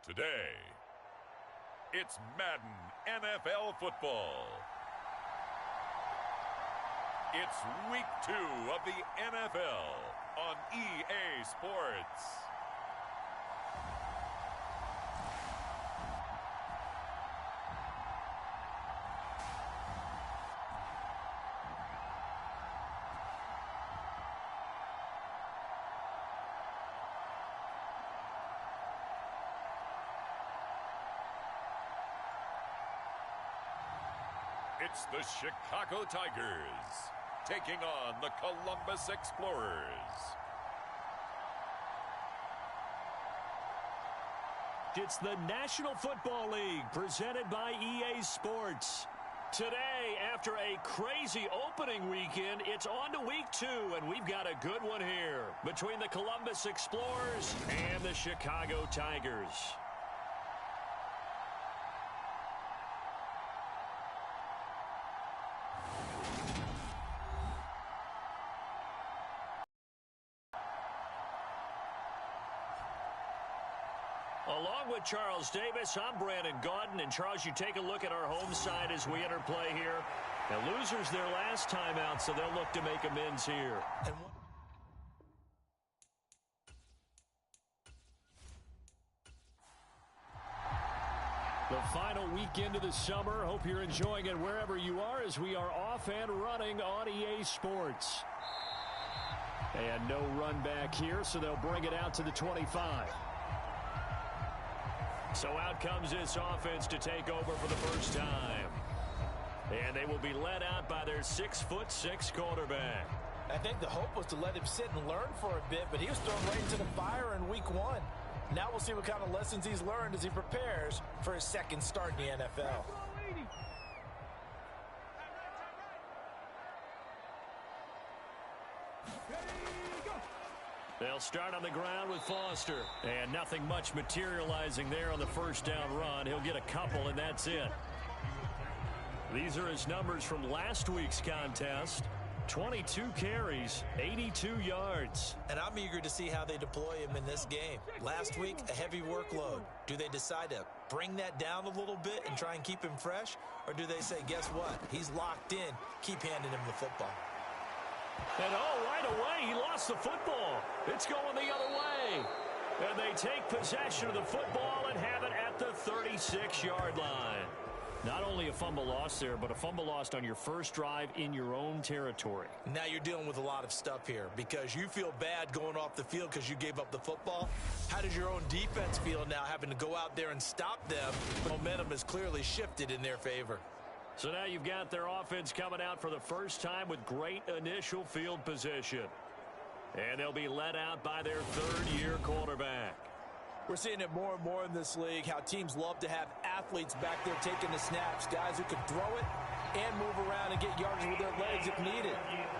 Today, it's Madden NFL football. It's week 2 of the NFL on EA Sports. It's the Chicago Tigers taking on the Columbus Explorers. It's the National Football League presented by EA Sports. Today, after a crazy opening weekend, it's on to week 2, and we've got a good one here between the Columbus Explorers and the Chicago Tigers. Along with Charles Davis, I'm Brandon Gaudin. And Charles, you take a look at our home side as we enter play here. The losers their last time out, so they'll look to make amends here. The final weekend of the summer. Hope you're enjoying it wherever you are as we are off and running on EA Sports. And no run back here, so they'll bring it out to the 25. So out comes this offense to take over for the first time. And they will be led out by their 6'6" quarterback. I think the hope was to let him sit and learn for a bit, but he was thrown right into the fire in week 1. Now we'll see what kind of lessons he's learned as he prepares for his second start in the NFL. They'll start on the ground with Foster. And nothing much materializing there on the first down run. He'll get a couple, and that's it. These are his numbers from last week's contest. 22 carries, 82 yards. And I'm eager to see how they deploy him in this game. Last week, a heavy workload. Do they decide to bring that down a little bit and try and keep him fresh? Or do they say, guess what? He's locked in. Keep handing him the football. And right away, he lost the football. It's going the other way. And they take possession of the football and have it at the 36-yard line. Not only a fumble loss there, but a fumble lost on your first drive in your own territory. Now you're dealing with a lot of stuff here because you feel bad going off the field because you gave up the football. How does your own defense feel now having to go out there and stop them? Momentum has clearly shifted in their favor. So now you've got their offense coming out for the first time with great initial field position. And they'll be led out by their third-year quarterback. We're seeing it more and more in this league, how teams love to have athletes back there taking the snaps, guys who can throw it and move around and get yardage with their legs if needed.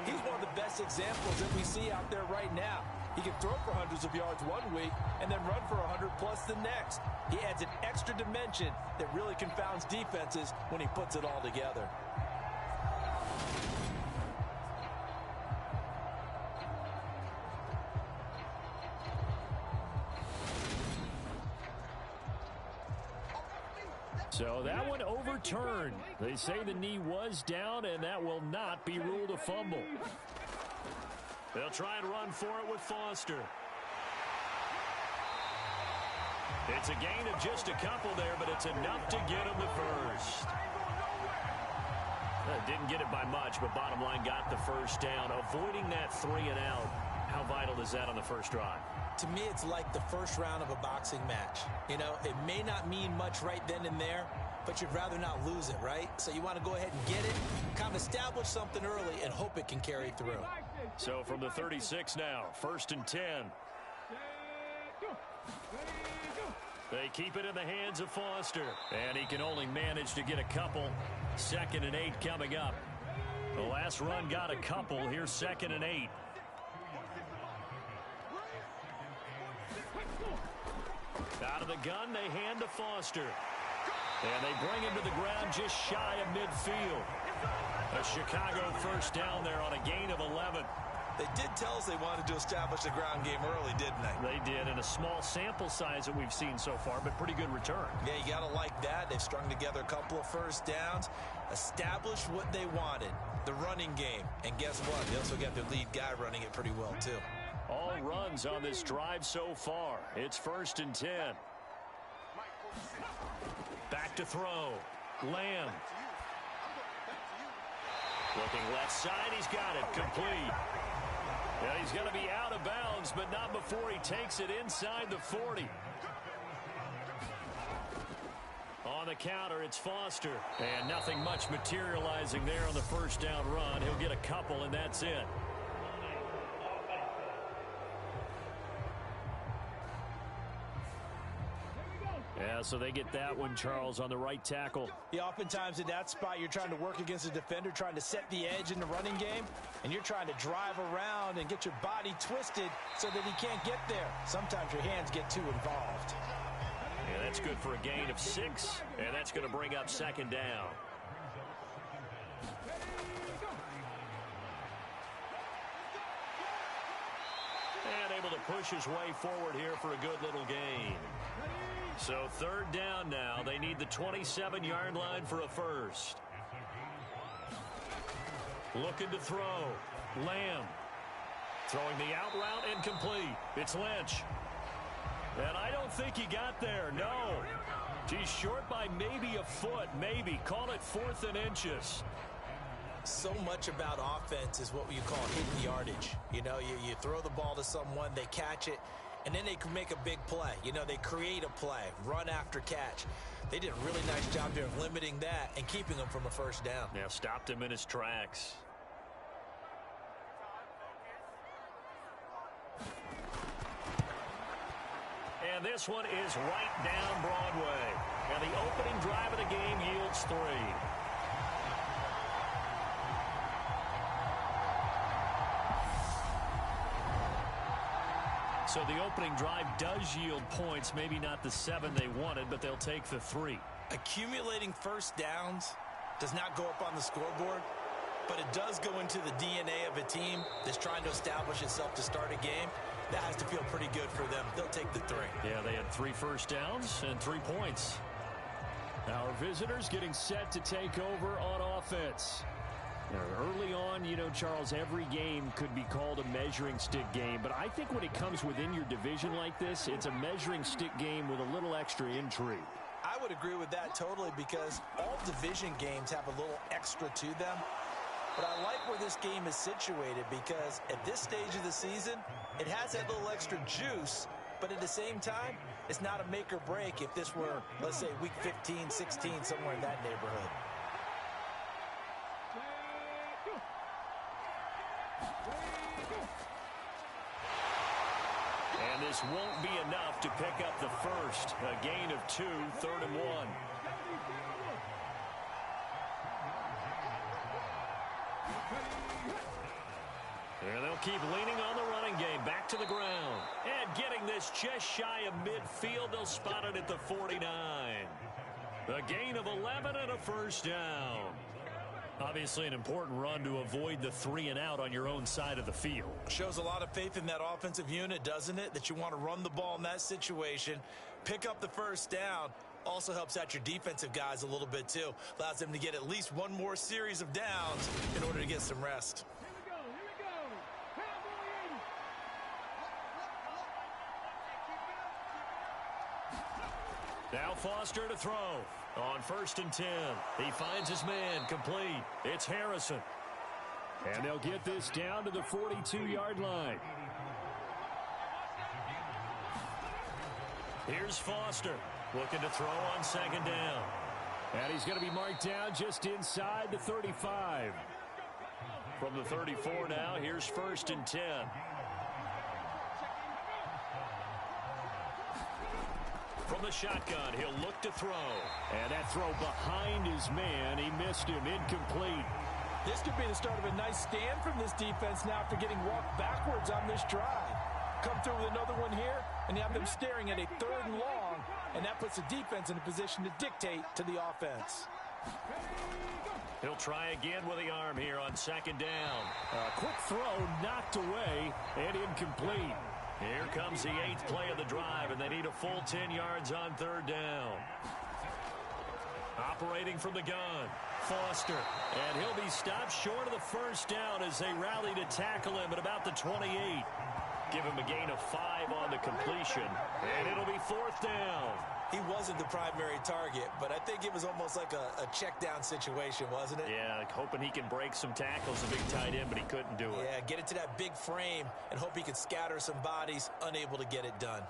He's one of the best examples that we see out there right now. He can throw for hundreds of yards one week and then run for 100-plus the next. He adds an extra dimension that really confounds defenses when he puts it all together. So that one overturned. They say the knee was down, and that will not be ruled a fumble. They'll try and run for it with Foster. It's a gain of just a couple there, but it's enough to get him the first. Didn't get it by much, but bottom line got the first down. Avoiding that 3 and out. How vital is that on the first drive? To me, it's like the first round of a boxing match. You know, it may not mean much right then and there, but you'd rather not lose it, right? So you want to go ahead and get it, kind of establish something early, and hope it can carry through. So from the 36 now, 1st and 10. They keep it in the hands of Foster, and he can only manage to get a couple. 2nd and 8 coming up. The last run got a couple. Here's 2nd and 8. Out of the gun, they hand to Foster. And they bring him to the ground just shy of midfield. A Chicago first down there on a gain of 11. They did tell us they wanted to establish the ground game early, didn't they? They did, in a small sample size that we've seen so far, but pretty good return. Yeah, you got to like that. They've strung together a couple of first downs, established what they wanted, the running game. And guess what? They also got their lead guy running it pretty well, too. All runs on this drive so far. It's 1st and 10. Back to throw. Lamb. Looking left side, he's got it. Complete. Yeah, he's going to be out of bounds, but not before he takes it inside the 40. On the counter, it's Foster. And nothing much materializing there on the first down run. He'll get a couple, and that's it. Yeah, so they get that one, Charles, on the right tackle. Yeah, oftentimes in that spot, you're trying to work against a defender, trying to set the edge in the running game, and you're trying to drive around and get your body twisted so that he can't get there. Sometimes your hands get too involved. Yeah, that's good for a gain of 6, and that's going to bring up 2nd down. And able to push his way forward here for a good little gain. So 3rd down now. They need the 27-yard line for a first. Looking to throw. Lamb. Throwing the out route incomplete. It's Lynch. And I don't think he got there. No. He's short by maybe a foot. Maybe. Call it 4th and inches. So much about offense is what you call hidden yardage. You know, you throw the ball to someone, they catch it, and then they can make a big play. You know, they create a play, run after catch. They did a really nice job there of limiting that and keeping him from a first down. Yeah, stopped him in his tracks. And this one is right down Broadway. And the opening drive of the game yields 3. So the opening drive does yield points, maybe not the 7 they wanted, but they'll take the 3. Accumulating first downs does not go up on the scoreboard, but it does go into the DNA of a team that's trying to establish itself to start a game. That has to feel pretty good for them. They'll take the 3. Yeah, they had 3 first downs and 3 points. Our visitors getting set to take over on offense. Now, early on, you know, Charles, every game could be called a measuring stick game, but I think when it comes within your division like this, it's a measuring stick game with a little extra intrigue. I would agree with that totally, because all division games have a little extra to them. But I like where this game is situated, because at this stage of the season, it has that little extra juice, but at the same time, it's not a make or break if this were, let's say, week 15, 16, somewhere in that neighborhood. And this won't be enough to pick up the first. A gain of 2, 3rd and 1. And they'll keep leaning on the running game. Back to the ground. And getting this just shy of midfield. They'll spot it at the 49. A gain of 11 and a first down. Obviously an important run to avoid the 3 and out on your own side of the field. Shows a lot of faith in that offensive unit, doesn't it? That you want to run the ball in that situation, pick up the first down. Also helps out your defensive guys a little bit too. Allows them to get at least one more series of downs in order to get some rest. Now Foster to throw. On 1st and 10. He finds his man. Complete. It's Harrison. And they'll get this down to the 42-yard line. Here's Foster. Looking to throw on 2nd down. And he's going to be marked down just inside the 35. From the 34 now, here's 1st and 10. From the shotgun, he'll look to throw. And that throw behind his man. He missed him. Incomplete. This could be the start of a nice stand from this defense now after getting walked backwards on this drive. Come through with another one here, and you have them staring at a 3rd and long, and that puts the defense in a position to dictate to the offense. He'll try again with the arm here on second down. A quick throw knocked away and incomplete. Here comes the 8th play of the drive, and they need a full 10 yards on third down. Operating from the gun, Foster. And he'll be stopped short of the first down as they rally to tackle him at about the 28. Give him a gain of 5 on the completion, and it'll be 4th down. He wasn't the primary target, but I think it was almost like a check down situation, wasn't it? Yeah, like hoping he can break some tackles, a big tight end, but he couldn't do it. Yeah, get it to that big frame and hope he can scatter some bodies, unable to get it done.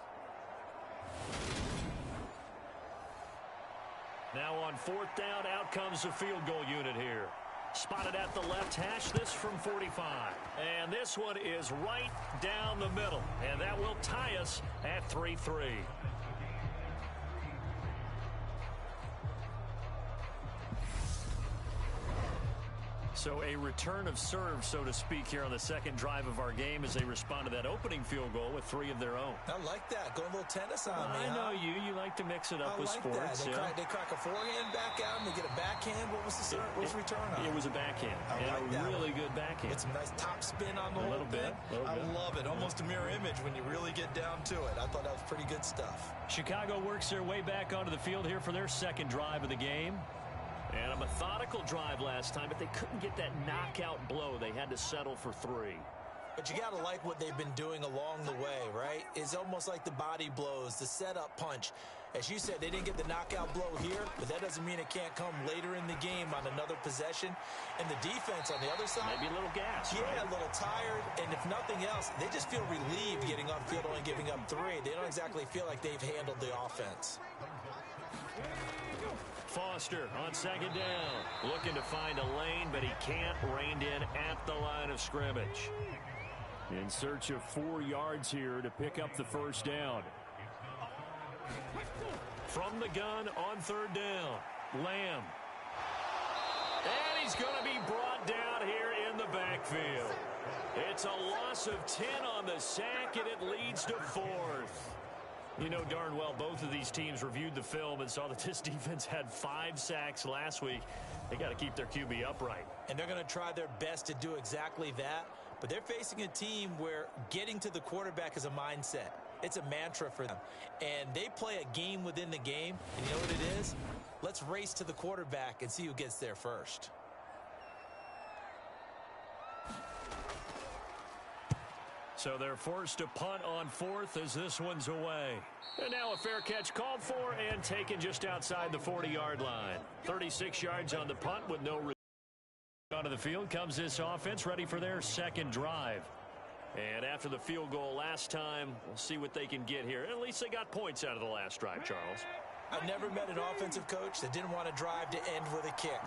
Now on 4th down, out comes the field goal unit here. Spotted at the left hash, this from 45. And this one is right down the middle. And that will tie us at 3-3. So a return of serve, so to speak, here on the second drive of our game as they respond to that opening field goal with 3 of their own. I like that. Going a little tennis on me. I know you. You like to mix it up with like sports. That. They crack a forehand back out and they get a backhand. What was the return on? It was a backhand. I like that really one. Good backhand. Get some nice top spin on the whole little thing. bit. I love it. Almost a mirror image when you really get down to it. I thought that was pretty good stuff. Chicago works their way back onto the field here for their second drive of the game. And a methodical drive last time, but they couldn't get that knockout blow. They had to settle for 3. But you got to like what they've been doing along the way, right? It's almost like the body blows, the setup punch. As you said, they didn't get the knockout blow here, but that doesn't mean it can't come later in the game on another possession. And the defense on the other side, maybe a little gas. Yeah, right? a little tired. And if nothing else, they just feel relieved getting off field only giving up 3. They don't exactly feel like they've handled the offense. Foster on second down, looking to find a lane, but he can't. Reined in at the line of scrimmage. In search of 4 yards here to pick up the first down. From the gun on third down, Lamb. And he's going to be brought down here in the backfield. It's a loss of 10 on the sack, and it leads to 4th. You know darn well both of these teams reviewed the film and saw that this defense had 5 sacks last week. They got to keep their QB upright. And they're going to try their best to do exactly that. But they're facing a team where getting to the quarterback is a mindset. It's a mantra for them. And they play a game within the game. And you know what it is? Let's race to the quarterback and see who gets there first. So they're forced to punt on 4th as this one's away. And now a fair catch called for and taken just outside the 40-yard line. 36 yards on the punt with no onto the field comes this offense ready for their second drive. And after the field goal last time, we'll see what they can get here. At least they got points out of the last drive, Charles. I've never met an offensive coach that didn't want to drive to end with a kick.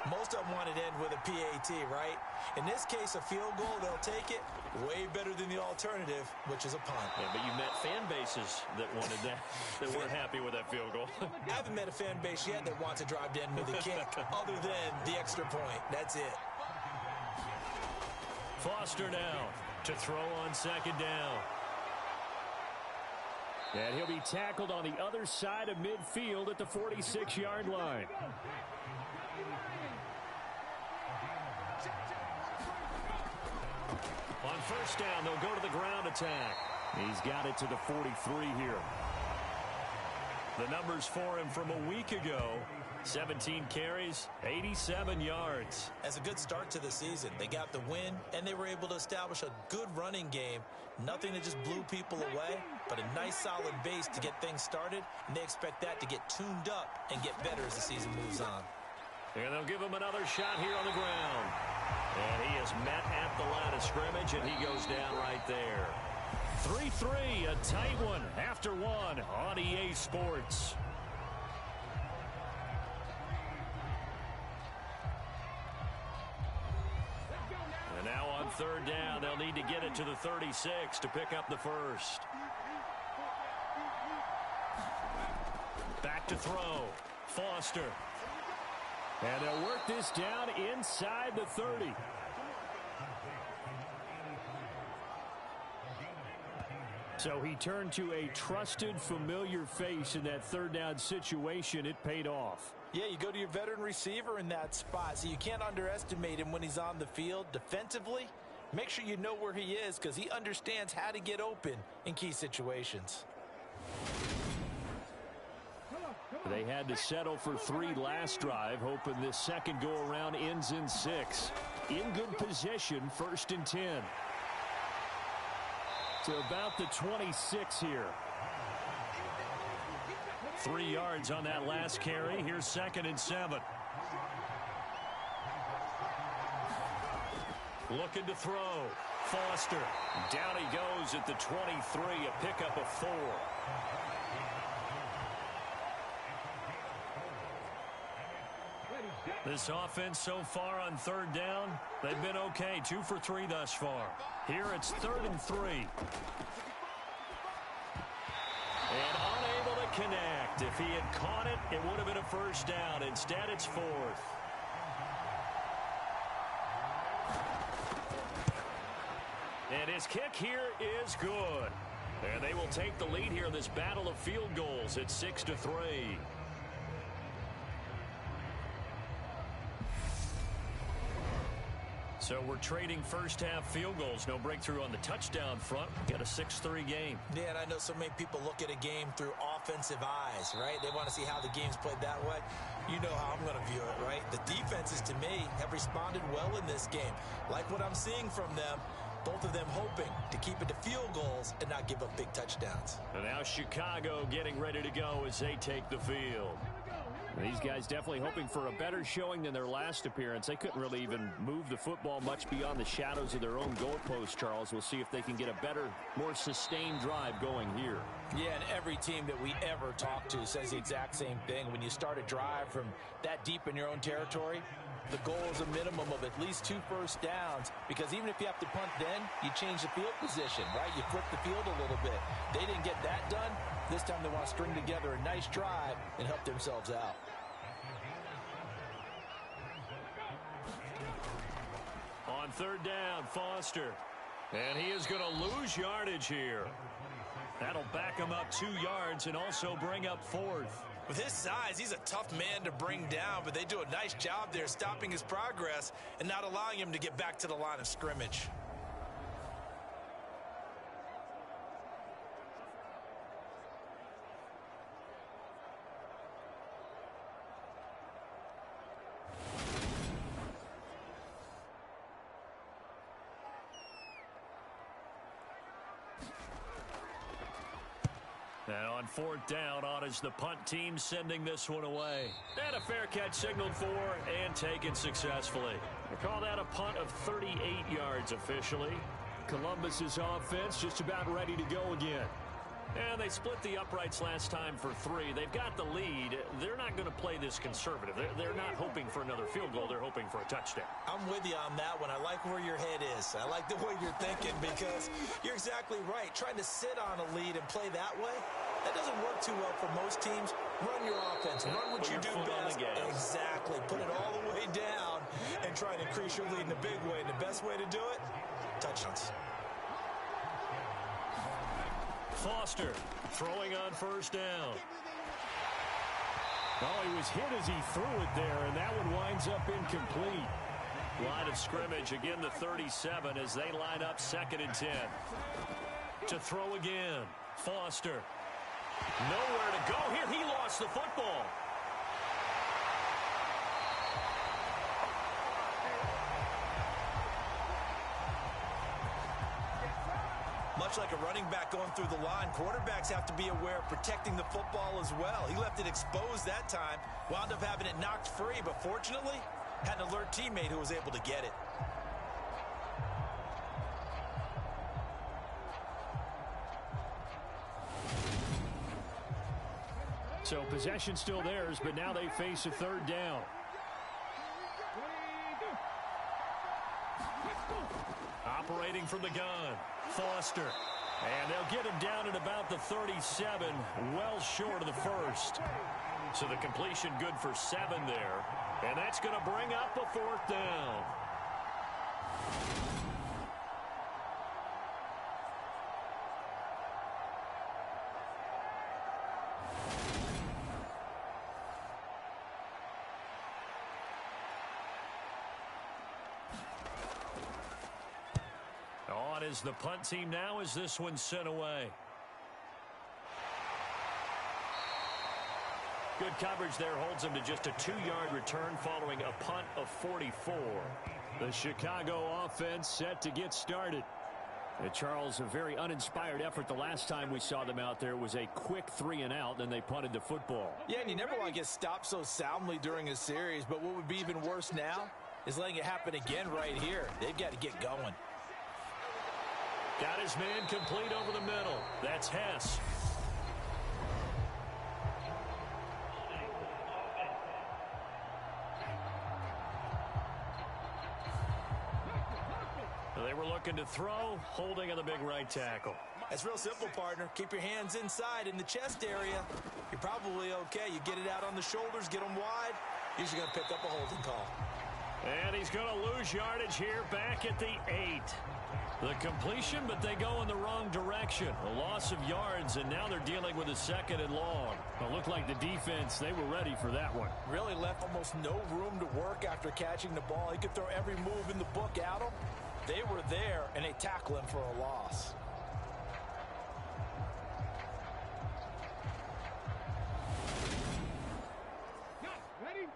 Most of them want it to end with a PAT, right? In this case, a field goal, they'll take it. Way better than the alternative, which is a punt. Yeah, but you met fan bases that wanted that, that weren't happy with that field goal. I haven't met a fan base yet that wants to drive to end with a kick, other than the extra point. That's it. Foster now to throw on second down. And he'll be tackled on the other side of midfield at the 46-yard line. On first down, they'll go to the ground attack. He's got it to the 43 here. The numbers for him from a week ago. 17 carries, 87 yards. As a good start to the season, they got the win, and they were able to establish a good running game. Nothing that just blew people away, but a nice solid base to get things started, and they expect that to get tuned up and get better as the season moves on. And they'll give him another shot here on the ground. And he is met at the line of scrimmage, and he goes down right there. 3-3, a tight one after one on EA Sports. And now on third down, they'll need to get it to the 36 to pick up the first. Back to throw. Foster. And they'll work this down inside the 30. So he turned to a trusted, familiar face in that third down situation. It paid off. Yeah, you go to your veteran receiver in that spot, so you can't underestimate him when he's on the field. Defensively, make sure you know where he is because he understands how to get open in key situations. They had to settle for 3 last drive, hoping this second go-around ends in 6. In good position, 1st and 10. To about the 26 here. 3 yards on that last carry. Here's 2nd and 7. Looking to throw. Foster. Down he goes at the 23, a pickup of 4. This offense so far on 3rd down, they've been okay. 2 for 3 thus far. Here it's 3rd and 3. And unable to connect. If he had caught it, it would have been a 1st down. Instead, it's 4th. And his kick here is good. And they will take the lead here in this battle of field goals at 6-3. So we're trading first-half field goals. No breakthrough on the touchdown front. Got a 6-3 game. Yeah, and I know so many people look at a game through offensive eyes, right? They want to see how the game's played that way. You know how I'm going to view it, right? The defenses, to me, have responded well in this game. Like what I'm seeing from them, both of them hoping to keep it to field goals and not give up big touchdowns. And now Chicago getting ready to go as they take the field. These guys definitely hoping for a better showing than their last appearance. They couldn't really even move the football much beyond the shadows of their own goalpost, Charles. We'll see if they can get a better, more sustained drive going here. Yeah, and every team that we ever talk to says the exact same thing. When you start a drive from that deep in your own territory, the goal is a minimum of at least 2 first downs, because even if you have to punt then, you change the field position, right? You flip the field a little bit. They didn't get that done. This time they want to string together a nice drive and help themselves out. On 3rd down, Foster. And he is going to lose yardage here. That'll back him up 2 yards and also bring up 4th. With his size, he's a tough man to bring down, but they do a nice job there stopping his progress and not allowing him to get back to the line of scrimmage. And on 4th down, on is the punt team sending this one away. And a fair catch signaled for and taken successfully. They call that a punt of 38 yards officially. Columbus's offense just about ready to go again. And they split the uprights last time for 3. They've got the lead. They're not going to play this conservative. They're not hoping for another field goal. They're hoping for a touchdown. I'm with you on that one. I like where your head is. I like the way you're thinking, because you're exactly right. Trying to sit on a lead and play that way, that doesn't work too well for most teams. Run your offense. Run what you do best. Exactly. Put it all the way down and try to increase your lead in a big way. And the best way to do it, touchdowns. Foster throwing on 1st down. Oh, he was hit as he threw it there, and that one winds up incomplete. Line of scrimmage, again the 37 as they line up 2nd and 10. To throw again, Foster. Nowhere to go here. He lost the football. Much like a running back going through the line, quarterbacks have to be aware of protecting the football as well. He left it exposed that time, wound up having it knocked free, but fortunately, had an alert teammate who was able to get it. So possession still theirs, but now they face a 3rd down. Operating from the gun, Foster. And they'll get him down at about the 37, well short of the 1st. So the completion good for 7 there. And that's going to bring up a 4th down. as the punt team now as this one's sent away. Good coverage there holds him to just a 2-yard return following a punt of 44. The Chicago offense set to get started. And Charles, a very uninspired effort the last time we saw them out there. It was a quick 3-and-out, then they punted the football. Yeah, and you never want to get stopped so soundly during a series, but what would be even worse now is letting it happen again right here. They've got to get going. Got his man complete over the middle. That's Hess. They were looking to throw, holding on the big right tackle. It's real simple, partner. Keep your hands inside in the chest area. You're probably okay. You get it out on the shoulders, get them wide. Usually going to pick up a holding call. And he's going to lose yardage here back at the 8. The completion, but they go in the wrong direction. A loss of yards, and now they're dealing with a 2nd and long. It looked like the defense, they were ready for that one. Really left almost no room to work after catching the ball. He could throw every move in the book at him. They were there, and they tackle him for a loss. Ready?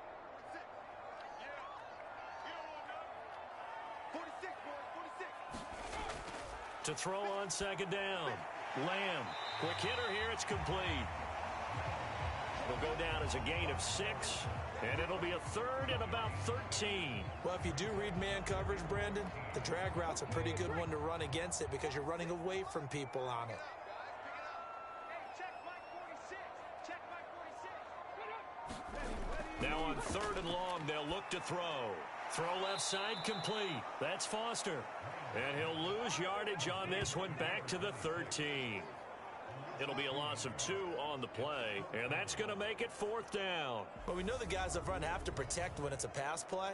To throw on 2nd down. Lamb. Quick hitter here. It's complete. It'll go down as a gain of 6. And it'll be a 3rd and about 13. Well, if you do read man coverage, Brandon, the drag route's a pretty good one to run against it because you're running away from people on it. Now on 3rd and long, they'll look to throw. Throw left side complete. That's Foster. And he'll lose yardage on this one back to the 13. It'll be a loss of 2 on the play, and that's going to make it 4th down. Well, we know the guys up front have to protect when it's a pass play,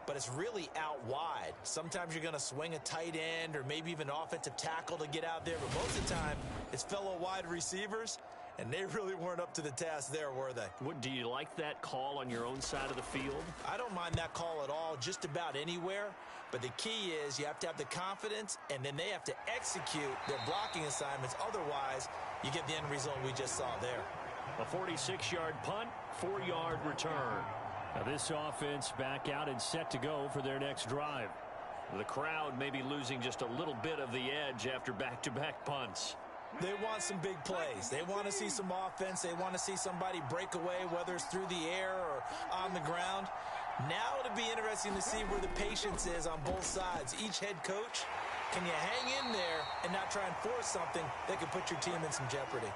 but it's really out wide. Sometimes you're going to swing a tight end or maybe even offensive tackle to get out there, but most of the time it's fellow wide receivers, and they really weren't up to the task there, were they? Do you like that call on your own side of the field? I don't mind that call at all, just about anywhere. But the key is you have to have the confidence, and then they have to execute their blocking assignments. Otherwise, you get the end result we just saw there. A 46-yard punt, 4-yard return. Now this offense back out and set to go for their next drive. The crowd may be losing just a little bit of the edge after back-to-back punts. They want some big plays. They want to see some offense. They want to see somebody break away, whether it's through the air or on the ground. Now it'll be interesting to see where the patience is on both sides. Each head coach, can you hang in there and not try and force something that could put your team in some jeopardy?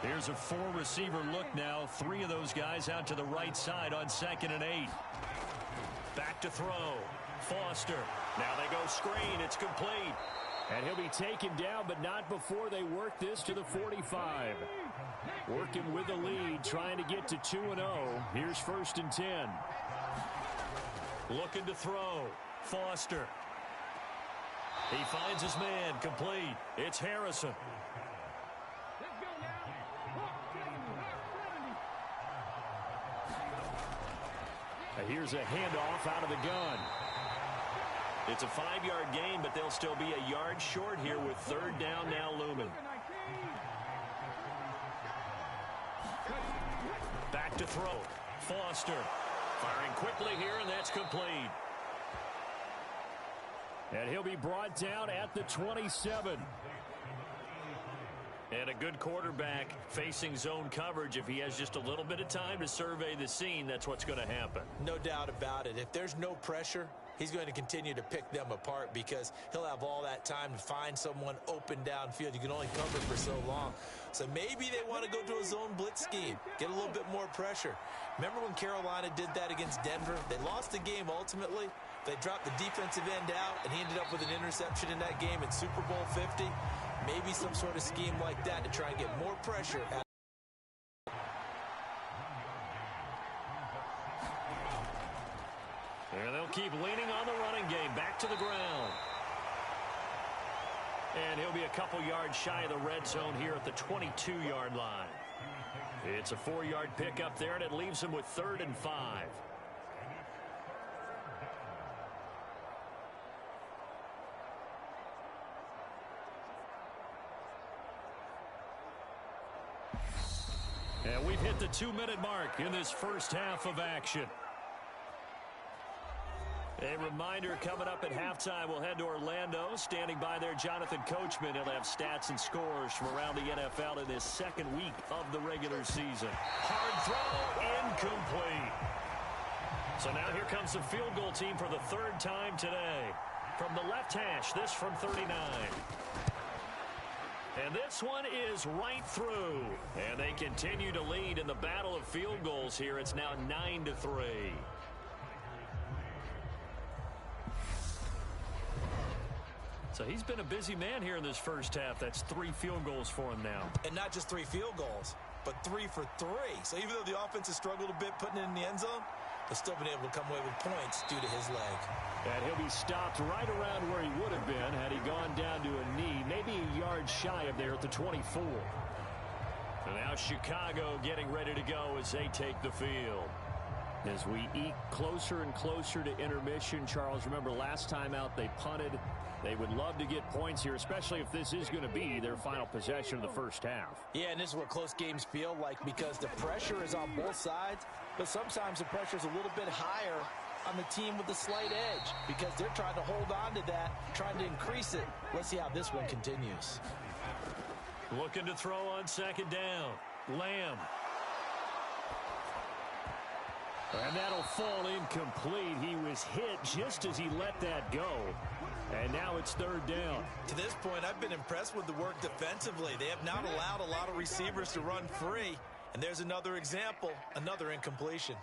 Here's a 4-receiver look now. 3 of those guys out to the right side on 2nd and 8. Back to throw. Foster. Now they go screen. It's complete. And he'll be taken down, but not before they work this to the 45. Working with the lead, trying to get to 2-0. Here's 1st and 10. Looking to throw. Foster. He finds his man, complete. It's Harrison. Now here's a handoff out of the gun. It's a 5-yard gain, but they'll still be a yard short here with 3rd down now looming. Back to throw. Foster firing quickly here, and that's complete. And he'll be brought down at the 27. And a good quarterback facing zone coverage. If he has just a little bit of time to survey the scene, that's what's going to happen. No doubt about it. If there's no pressure, he's going to continue to pick them apart because he'll have all that time to find someone open downfield. You can only cover for so long. So maybe they want to go to a zone blitz scheme, get a little bit more pressure. Remember when Carolina did that against Denver? They lost the game ultimately. They dropped the defensive end out, and he ended up with an interception in that game in Super Bowl 50. Maybe some sort of scheme like that to try and get more pressure at. And they'll keep leaning on the running game. Back to the ground. And he'll be a couple yards shy of the red zone here at the 22-yard line. It's a 4-yard pickup there, and it leaves him with 3rd and 5. And we've hit the 2-minute mark in this first half of action. A reminder, coming up at halftime, we'll head to Orlando. Standing by there, Jonathan Coachman. He'll have stats and scores from around the NFL in this second week of the regular season. Hard throw, incomplete. So now here comes the field goal team for the third time today. From the left hash, this from 39. And this one is right through. And they continue to lead in the battle of field goals here. It's now 9-3. So he's been a busy man here in this first half. That's 3 field goals for him now. And not just 3 field goals, but 3 for 3. So even though the offense has struggled a bit putting it in the end zone, they've still been able to come away with points due to his leg. And he'll be stopped right around where he would have been had he gone down to a knee, maybe a yard shy of there at the 24. And now Chicago getting ready to go as they take the field. As we eke closer and closer to intermission, Charles, remember last time out they punted. They would love to get points here, especially if this is going to be their final possession of the first half. Yeah, and this is what close games feel like because the pressure is on both sides, but sometimes the pressure is a little bit higher on the team with the slight edge because they're trying to hold on to that, trying to increase it. Let's see how this one continues. Looking to throw on second down. Lamb. And that'll fall incomplete. He was hit just as he let that go. And now it's third down. To this point, I've been impressed with the work defensively. They have not allowed a lot of receivers to run free. And there's another example, another incompletion.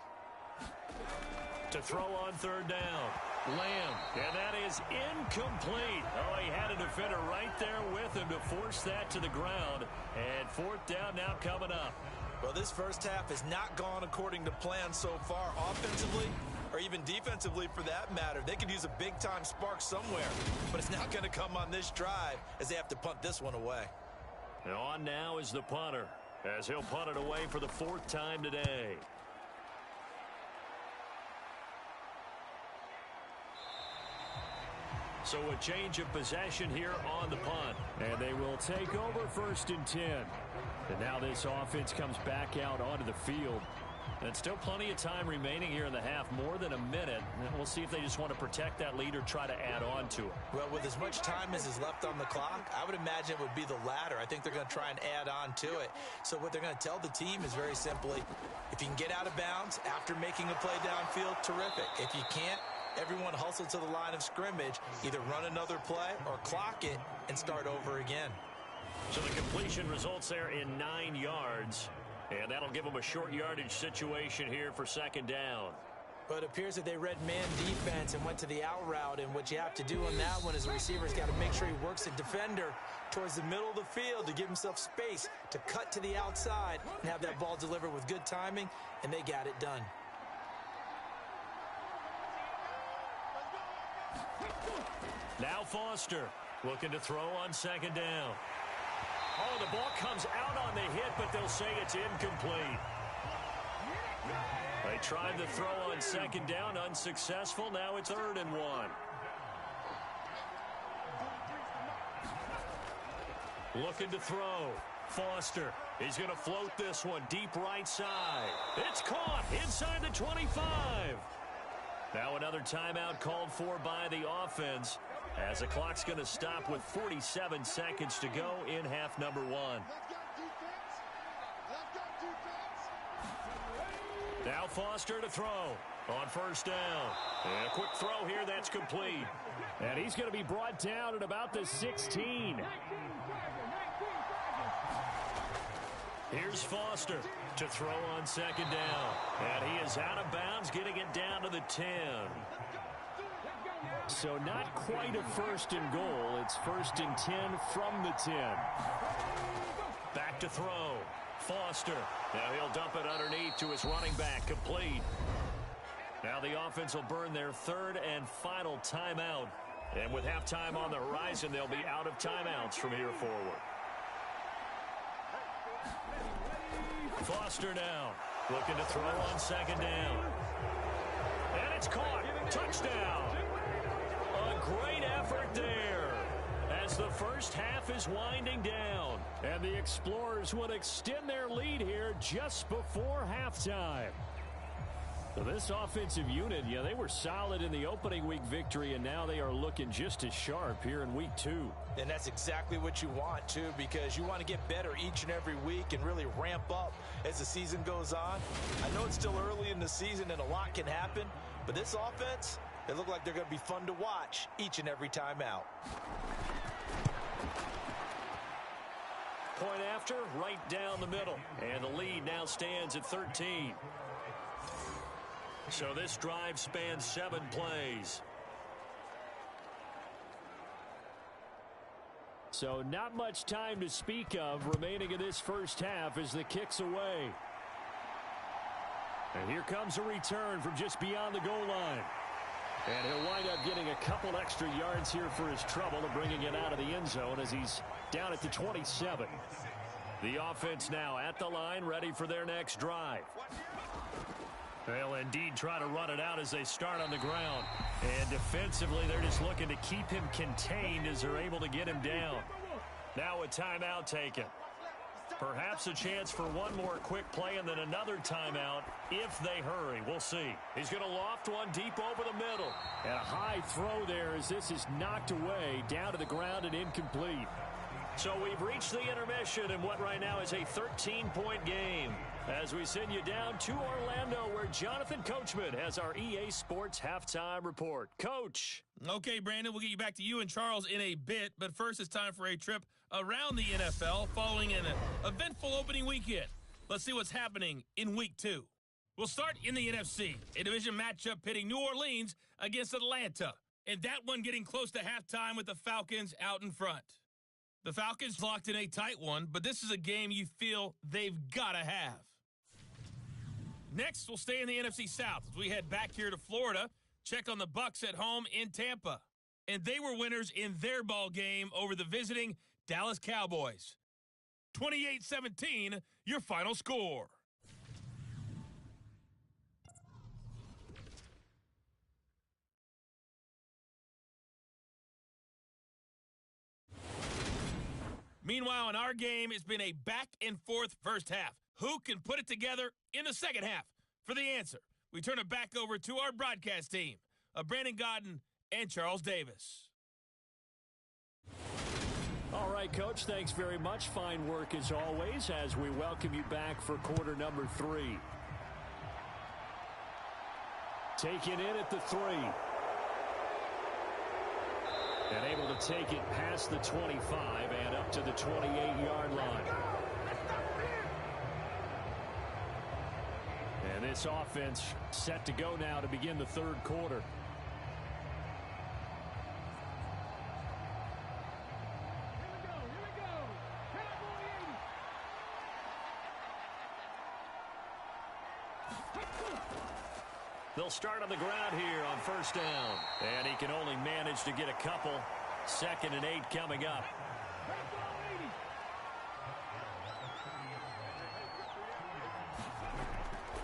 To throw on third down. Lamb. And that is incomplete. Oh, he had a defender right there with him to force that to the ground. And fourth down now coming up. Well, this first half has not gone according to plan so far offensively or even defensively for that matter. They could use a big-time spark somewhere, but it's not going to come on this drive as they have to punt this one away. And on now is the punter as he'll punt it away for the 4th time today. So a change of possession here on the punt. And they will take over 1st and 10. And now this offense comes back out onto the field. And still plenty of time remaining here in the half, more than a minute. And we'll see if they just want to protect that lead or try to add on to it. Well, with as much time as is left on the clock, I would imagine it would be the latter. I think they're going to try and add on to it. So what they're going to tell the team is very simply, if you can get out of bounds after making a play downfield, terrific. If you can't, everyone hustle to the line of scrimmage, either run another play or clock it and start over again. So the completion results there in 9 yards. And that'll give them a short yardage situation here for 2nd down. But it appears that they read man defense and went to the out route. And what you have to do on that one is the receiver's got to make sure he works the defender towards the middle of the field to give himself space to cut to the outside and have that ball delivered with good timing. And they got it done. Now Foster looking to throw on 2nd down. Oh, the ball comes out on the hit, but they'll say it's incomplete. They tried to throw on 2nd down, unsuccessful. Now it's 3rd and 1. Looking to throw. Foster. He's going to float this one deep right side. It's caught inside the 25. Now another timeout called for by the offense, as the clock's going to stop with 47 seconds to go in half number 1. Now Foster to throw on 1st down. And a quick throw here, that's complete. And he's going to be brought down at about the 16. Here's Foster to throw on 2nd down. And he is out of bounds, getting it down to the 10. So not quite a 1st and goal. It's 1st and 10 from the 10. Back to throw. Foster. Now he'll dump it underneath to his running back. Complete. Now the offense will burn their 3rd and final timeout. And with halftime on the horizon, they'll be out of timeouts from here forward. Foster now looking to throw on 2nd down. And it's caught. Touchdown. A great effort there as the first half is winding down. And the Explorers would extend their lead here just before halftime. So this offensive unit, they were solid in the opening week victory, and now they are looking just as sharp here in week 2. And that's exactly what you want, too, because you want to get better each and every week and really ramp up as the season goes on. I know it's still early in the season and a lot can happen, but this offense, they look like they're going to be fun to watch each and every time out. Point after, right down the middle. And the lead now stands at 13. So this drive spans 7 plays. So not much time to speak of remaining in this first half as the kick's away. And here comes a return from just beyond the goal line. And he'll wind up getting a couple extra yards here for his trouble and bringing it out of the end zone as he's down at the 27. The offense now at the line, ready for their next drive. They'll indeed try to run it out as they start on the ground. And defensively, they're just looking to keep him contained as they're able to get him down. Now a timeout taken. Perhaps a chance for one more quick play and then another timeout if they hurry. We'll see. He's going to loft one deep over the middle. And a high throw there as this is knocked away down to the ground and incomplete. So we've reached the intermission in what right now is a 13-point game as we send you down to Orlando where Jonathan Coachman has our EA Sports Halftime Report. Coach. Okay, Brandon, we'll get you back to you and Charles in a bit, but first it's time for a trip around the NFL following an eventful opening weekend. Let's see what's happening in Week 2. We'll start in the NFC, a division matchup pitting New Orleans against Atlanta, and that one getting close to halftime with the Falcons out in front. The Falcons locked in a tight one, but this is a game you feel they've got to have. Next, we'll stay in the NFC South as we head back here to Florida, check on the Bucs at home in Tampa. And they were winners in their ball game over the visiting Dallas Cowboys. 28-17, your final score. Meanwhile, in our game, it's been a back-and-forth first half. Who can put it together in the second half? For the answer, we turn it back over to our broadcast team of Brandon Godden and Charles Davis. All right, Coach, thanks very much. Fine work as always as we welcome you back for quarter number 3. Taking in at the 3. And able to take it past the 25 and up to the 28-yard line. And this offense set to go now to begin the third quarter. They'll start on the ground here on first down. And he can only manage to get a couple. 2nd and 8 coming up.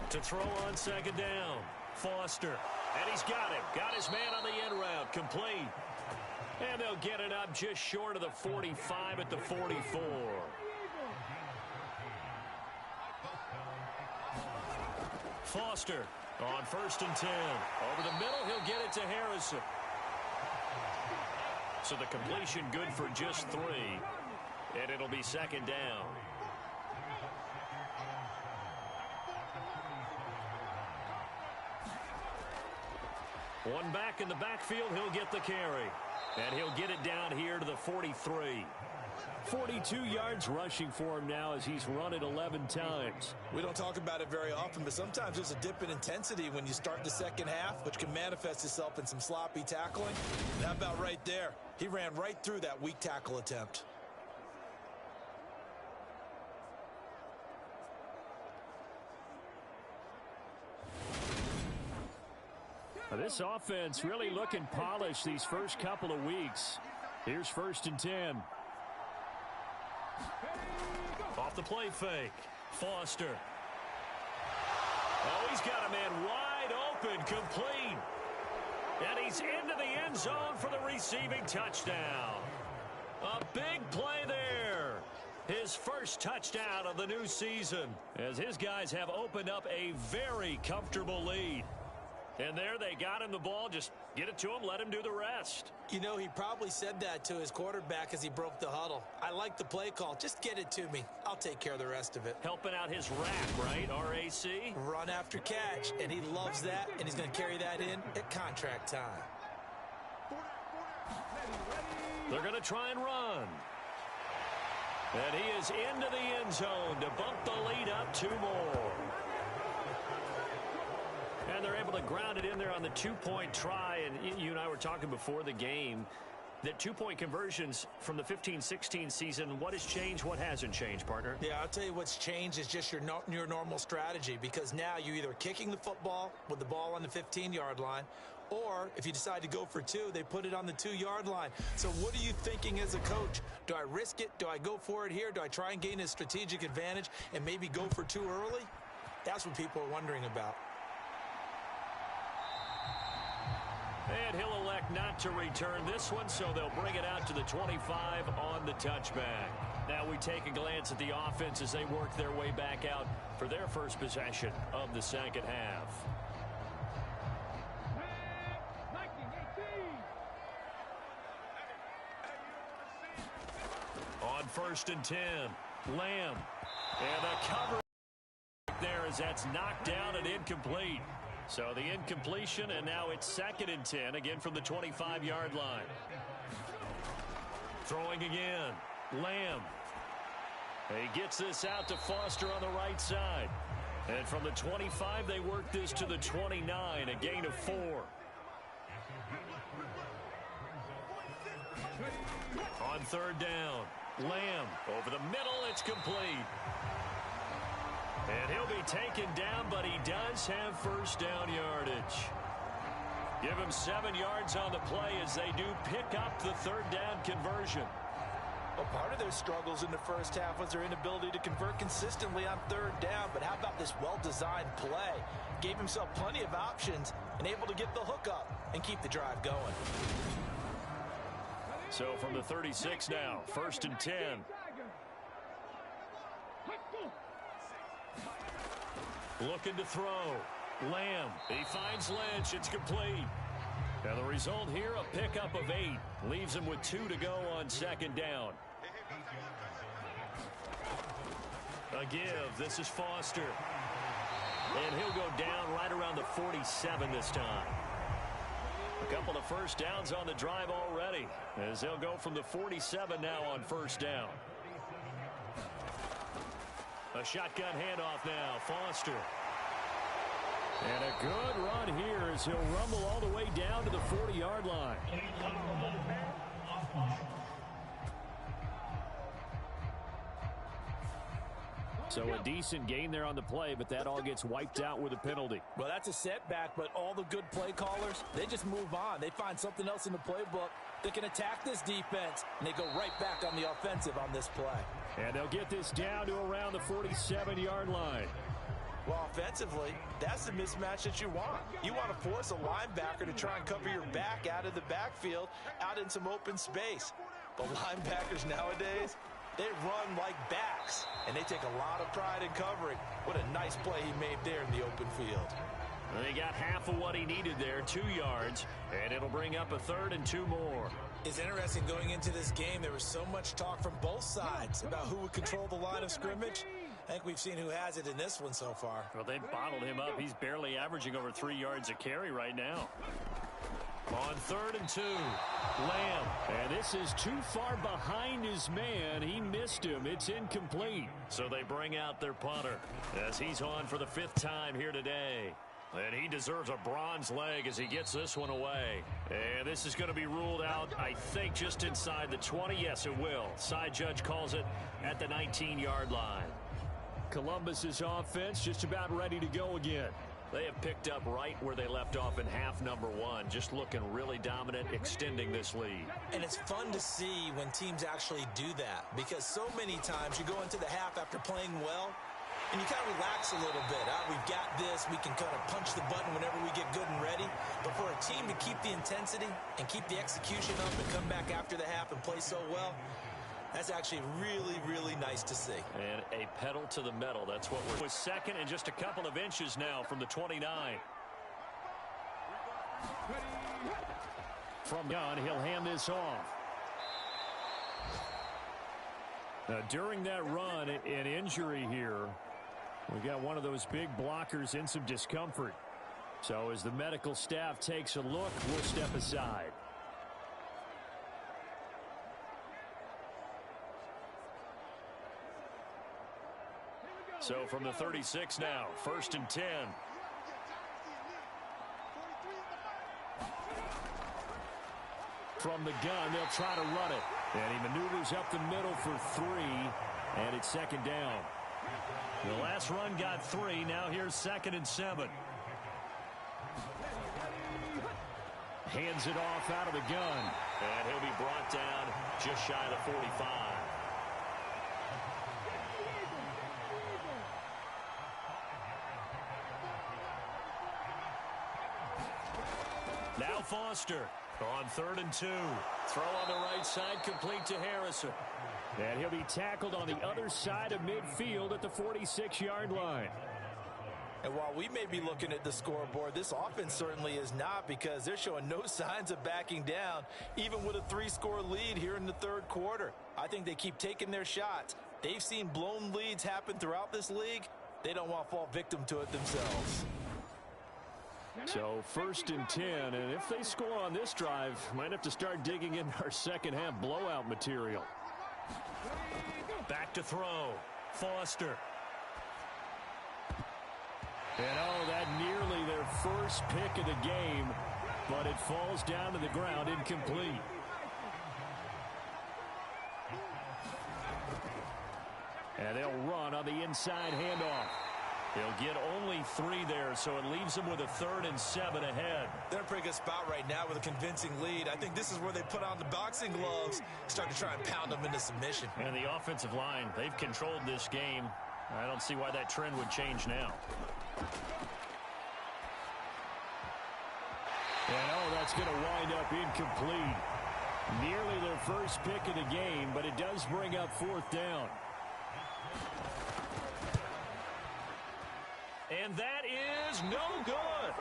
To throw on second down. Foster. And he's got him. Got his man on the end route. Complete. And they'll get it up just short of the 45 at the 44. Foster. On 1st and 10. Over the middle, he'll get it to Harrison. So the completion good for just 3. And it'll be 2nd down. One back in the backfield, he'll get the carry. And he'll get it down here to the 43. 42 yards rushing for him now as he's run it 11 times. We don't talk about it very often, but sometimes there's a dip in intensity when you start the second half, which can manifest itself in some sloppy tackling. And how about right there? He ran right through that weak tackle attempt. This offense really looking polished these first couple of weeks. Here's 1st and 10. Off the play fake. Foster. Oh, he's got a man wide open, complete. And he's into the end zone for the receiving touchdown. A big play there. His first touchdown of the new season as his guys have opened up a very comfortable lead. And there they got him the ball. Just get it to him, let him do the rest. You know, he probably said that to his quarterback as he broke the huddle. I like the play call. Just get it to me. I'll take care of the rest of it. Helping out his rack, right? RAC? Run after catch, and he loves that, and he's going to carry that in at contract time. They're going to try and run. And he is into the end zone to bump the lead up 2 more. And they're able to ground it in there on the 2-point try. And you and I were talking before the game that 2-point conversions from the 15-16 season, what has changed, what hasn't changed, partner? Yeah, I'll tell you what's changed is just your normal strategy, because now you're either kicking the football with the ball on the 15-yard line, or if you decide to go for 2, they put it on the 2-yard line. So what are you thinking as a coach? Do I risk it? Do I go for it here? Do I try and gain a strategic advantage and maybe go for 2 early? That's what people are wondering about. And he'll elect not to return this one, so they'll bring it out to the 25 on the touchback. Now we take a glance at the offense as they work their way back out for their first possession of the second half. On 1st and 10, Lamb. And the cover there as that's knocked down and incomplete. So the incompletion, and now it's 2nd and 10, again from the 25-yard line. Throwing again, Lamb. He gets this out to Foster on the right side. And from the 25, they work this to the 29, a gain of 4. On 3rd down, Lamb over the middle, it's complete. And he'll be taken down, but he does have 1st down yardage. Give him 7 yards on the play as they do pick up the 3rd down conversion. Well, part of their struggles in the first half was their inability to convert consistently on 3rd down. But how about this well-designed play? Gave himself plenty of options and able to get the hook up and keep the drive going. So from the 36 now, 1st and 10. Looking to throw. Lamb. He finds Lynch. It's complete. And the result here, a pickup of 8. Leaves him with 2 to go on 2nd down. A give. This is Foster. And he'll go down right around the 47 this time. A couple of 1st downs on the drive already, as they'll go from the 47 now on 1st down. A shotgun handoff now, Foster. And a good run here as he'll rumble all the way down to the 40-yard line. So a decent gain there on the play, but that all gets wiped out with a penalty. Well, that's a setback, but all the good play callers, they just move on. They find something else in the playbook that can attack this defense, and they go right back on the offensive on this play. And they'll get this down to around the 47-yard line. Well, offensively, that's the mismatch that you want. You want to force a linebacker to try and cover your back out of the backfield, out in some open space. But linebackers nowadays, they run like backs, and they take a lot of pride in covering. What a nice play he made there in the open field. They got half of what he needed there, 2 yards, and it'll bring up a 3rd and 2 more. It's interesting going into this game, there was so much talk from both sides about who would control the line of scrimmage. I think we've seen who has it in this one so far. Well, they bottled him up. He's barely averaging over 3 yards a carry right now. On 3rd and 2, Lamb. And this is too far behind his man. He missed him. It's incomplete. So they bring out their punter as he's on for the 5th time here today. And he deserves a bronze leg as he gets this one away. And this is going to be ruled out, I think, just inside the 20. Yes, it will. Side judge calls it at the 19-yard line. Columbus's offense just about ready to go again. They have picked up right where they left off in half number 1, just looking really dominant, extending this lead. And it's fun to see when teams actually do that, because so many times you go into the half after playing well, and you kind of relax a little bit. We've got this. We can kind of punch the button whenever we get good and ready. But for a team to keep the intensity and keep the execution up and come back after the half and play so well, that's actually really, really nice to see. And a pedal to the metal. That's what we're with second and just a couple of inches now from the 29. From gun, he'll hand this off. Now, during that run, an injury here. We got one of those big blockers in some discomfort. So as the medical staff takes a look, we'll step aside. So from the 36 now, 1st and 10. From the gun, they'll try to run it. And he maneuvers up the middle for 3, and it's 2nd down. The last run got 3. Now here's 2nd and 7. Hands it off out of the gun. And he'll be brought down just shy of the 45. Now Foster on 3rd and 2. Throw on the right side, complete to Harrison. And he'll be tackled on the other side of midfield at the 46-yard line. And while we may be looking at the scoreboard, this offense certainly is not, because they're showing no signs of backing down, even with a 3-score lead here in the 3rd quarter. I think they keep taking their shots. They've seen blown leads happen throughout this league. They don't want to fall victim to it themselves. So 1st and 10, and if they score on this drive, might have to start digging in our second-half blowout material. Back to throw. Foster. And that nearly their first pick of the game, but it falls down to the ground incomplete. And they'll run on the inside handoff. They'll get only 3 there, so it leaves them with a 3rd and 7 ahead. They're in a pretty good spot right now with a convincing lead. I think this is where they put on the boxing gloves, start to try and pound them into submission. And the offensive line, they've controlled this game. I don't see why that trend would change now. And that's going to wind up incomplete. Nearly their first pick of the game, but it does bring up 4th down. And that is no good.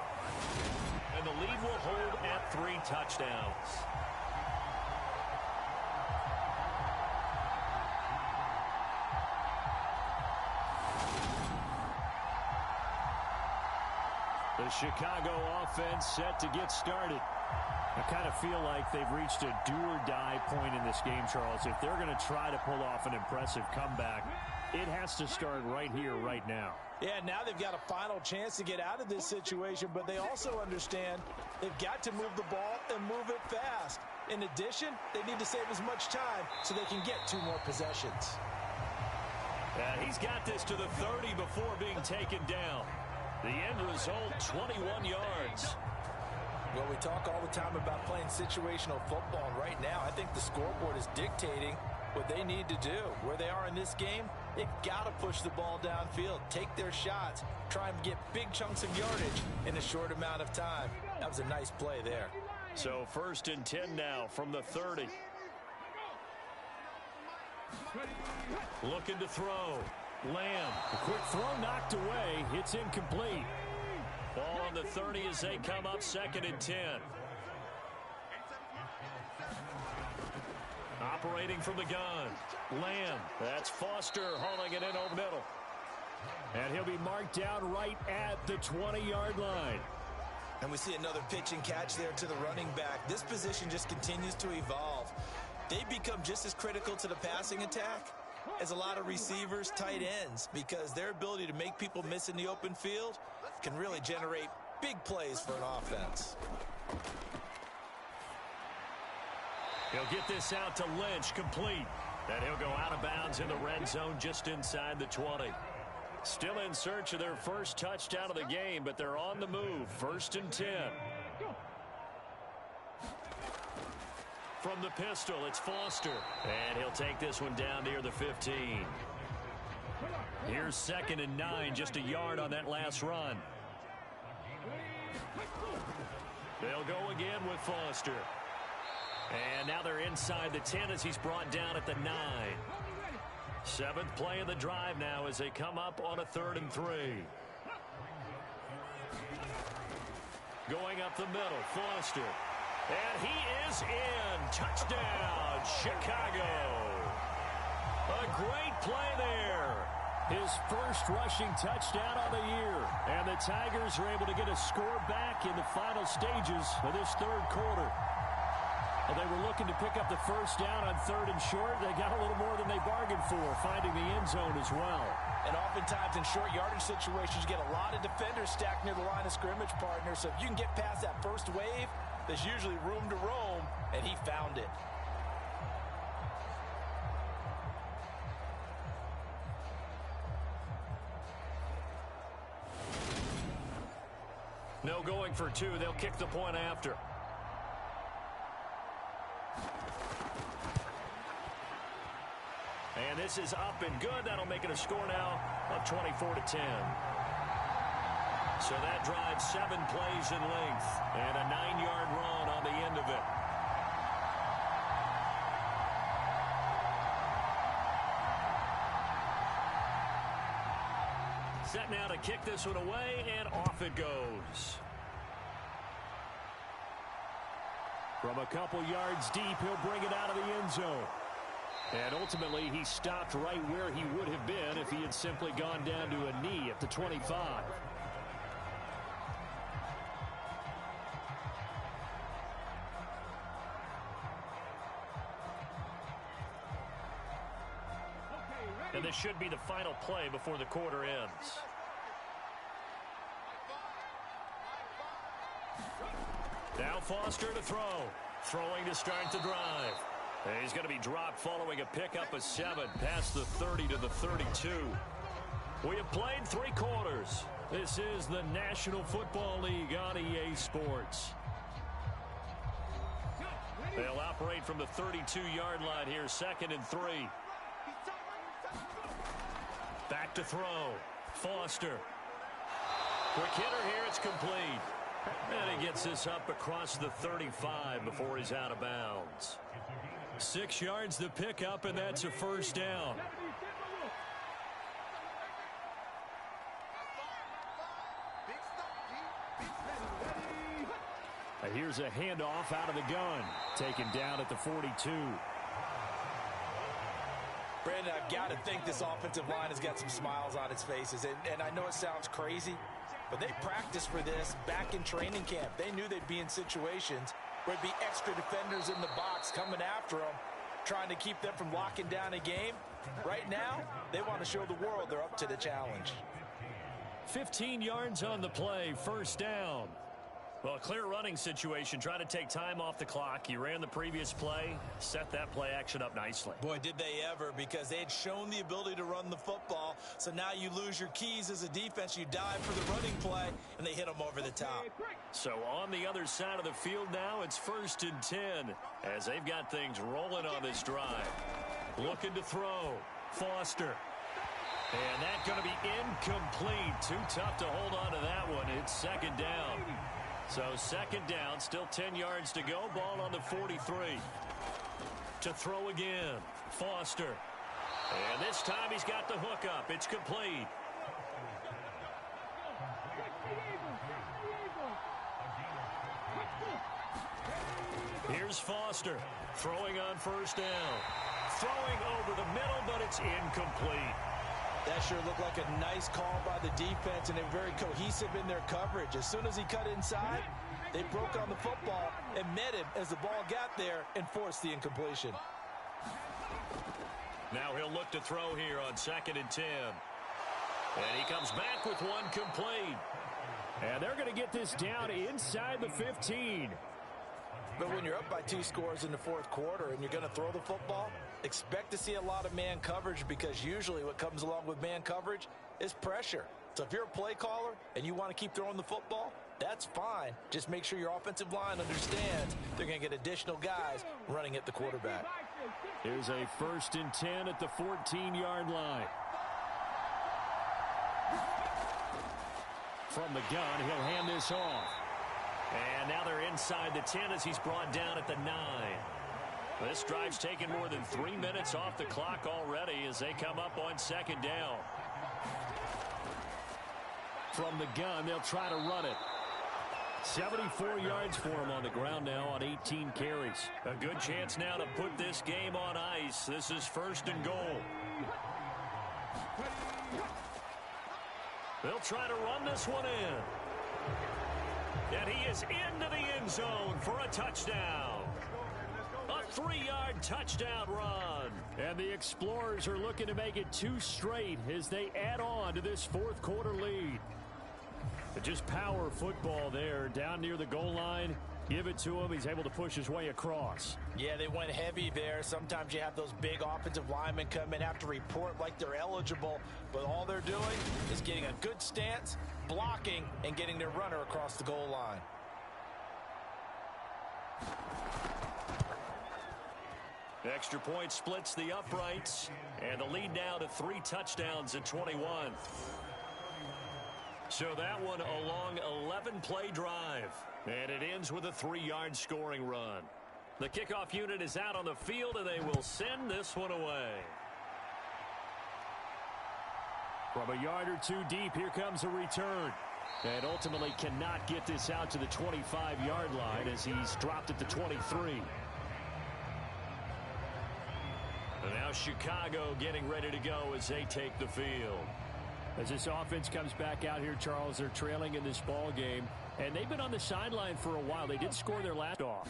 And the lead will hold at 3 touchdowns. The Chicago offense set to get started. I kind of feel like they've reached a do-or-die point in this game, Charles. If they're going to try to pull off an impressive comeback, it has to start right here, right now. Yeah, now they've got a final chance to get out of this situation, but they also understand they've got to move the ball and move it fast. In addition, they need to save as much time so they can get 2 more possessions. And he's got this to the 30 before being taken down. The end result, 21 yards. Well, we talk all the time about playing situational football, and right now I think the scoreboard is dictating what they need to do. Where they are in this game, they've got to push the ball downfield, take their shots, try and get big chunks of yardage in a short amount of time. That was a nice play there. So 1st and 10 now from the 30. Looking to throw. Lamb. A quick throw knocked away. It's incomplete. Ball on the 30 as they come up 2nd and 10. Operating from the gun. Lamb. That's Foster hauling it in over middle. And he'll be marked down right at the 20-yard line. And we see another pitch and catch there to the running back. This position just continues to evolve. They become just as critical to the passing attack as a lot of receivers, tight ends, because their ability to make people miss in the open field can really generate big plays for an offense. He'll get this out to Lynch, complete. And he'll go out of bounds in the red zone just inside the 20. Still in search of their first touchdown of the game, but they're on the move. 1st and 10. From the pistol, it's Foster. And he'll take this one down near the 15. Here's 2nd and 9, just a yard on that last run. They'll go again with Foster. And now they're inside the 10 as he's brought down at the 9. 7th play of the drive now as they come up on a 3rd and 3. Going up the middle, Foster. And he is in. Touchdown, Chicago. A great play there. His first rushing touchdown of the year. And the Tigers are able to get a score back in the final stages of this 3rd quarter. Well, they were looking to pick up the first down on 3rd and short. They got a little more than they bargained for, finding the end zone as well. And oftentimes in short yardage situations, you get a lot of defenders stacked near the line of scrimmage, partner. So if you can get past that first wave, there's usually room to roam, and he found it. No going for 2. They'll kick the point after. And this is up and good. That'll make it a score now of 24-10. So that drives 7 plays in length and a 9-yard run on the end of it. Set now to kick this one away, and off it goes. From a couple yards deep, he'll bring it out of the end zone. And ultimately, he stopped right where he would have been if he had simply gone down to a knee at the 25. And this should be the final play before the quarter ends. Now Foster to throw. Throwing to start the drive. And he's going to be dropped following a pickup of 7 past the 30 to the 32. We have played 3 quarters. This is the National Football League on EA Sports. They'll operate from the 32-yard line here, 2nd and 3. Back to throw. Foster. Quick hitter here. It's complete. And he gets this up across the 35 before he's out of bounds. 6 yards to pick up, and that's a first down. Here's a handoff out of the gun. Taken down at the 42. Brandon, I've got to think this offensive line has got some smiles on its faces. And I know it sounds crazy, but they practiced for this back in training camp. They knew they'd be in situations where there'd be extra defenders in the box coming after them, trying to keep them from locking down a game. Right now, they want to show the world they're up to the challenge. 15 yards on the play, first down. Well, a clear running situation. Try to take time off the clock. You ran the previous play, set that play action up nicely. Boy, did they ever, because they had shown the ability to run the football. So now you lose your keys as a defense. You dive for the running play, and they hit them over the top. So on the other side of the field now, it's 1st and 10 as they've got things rolling on this drive. Looking to throw. Foster. And that's going to be incomplete. Too tough to hold on to that one. It's 2nd down. So 2nd down, still 10 yards to go. Ball on the 43. To throw again. Foster. And this time he's got the hook up. It's complete. Here's Foster. Throwing on 1st down. Throwing over the middle, but it's incomplete. That sure looked like a nice call by the defense, and they're very cohesive in their coverage. As soon as he cut inside, they broke on the football and met him as the ball got there and forced the incompletion. Now he'll look to throw here on 2nd and 10. And he comes back with one complete. And they're going to get this down inside the 15. But when you're up by 2 scores in the 4th quarter and you're going to throw the football, expect to see a lot of man coverage, because usually what comes along with man coverage is pressure. So if you're a play caller and you want to keep throwing the football, that's fine. Just make sure your offensive line understands they're going to get additional guys running at the quarterback. Here's a 1st and 10 at the 14-yard line. From the gun, he'll hand this off. And now they're inside the 10 as he's brought down at the 9. This drive's taken more than 3 minutes off the clock already as they come up on second down. From the gun, they'll try to run it. 74 yards for him on the ground now on 18 carries. A good chance now to put this game on ice. This is 1st and goal. They'll try to run this one in. And he is into the end zone for a touchdown. A 3-yard touchdown run. And the Explorers are looking to make it 2 straight as they add on to this 4th quarter lead. But just power football there down near the goal line. Give it to him. He's able to push his way across. Yeah, they went heavy there. Sometimes you have those big offensive linemen come in, have to report like they're eligible, but all they're doing is getting a good stance, blocking, and getting their runner across the goal line. Extra point splits the uprights, and the lead now to 3 touchdowns at 21. So that one a long 11-play drive. And it ends with a 3-yard scoring run. The kickoff unit is out on the field, and they will send this one away. From a yard or 2 deep, here comes a return. And ultimately cannot get this out to the 25-yard line as he's dropped at the 23. And now Chicago getting ready to go as they take the field. As this offense comes back out here, Charles, they're trailing in this ball game. And they've been on the sideline for a while. They did score their last off.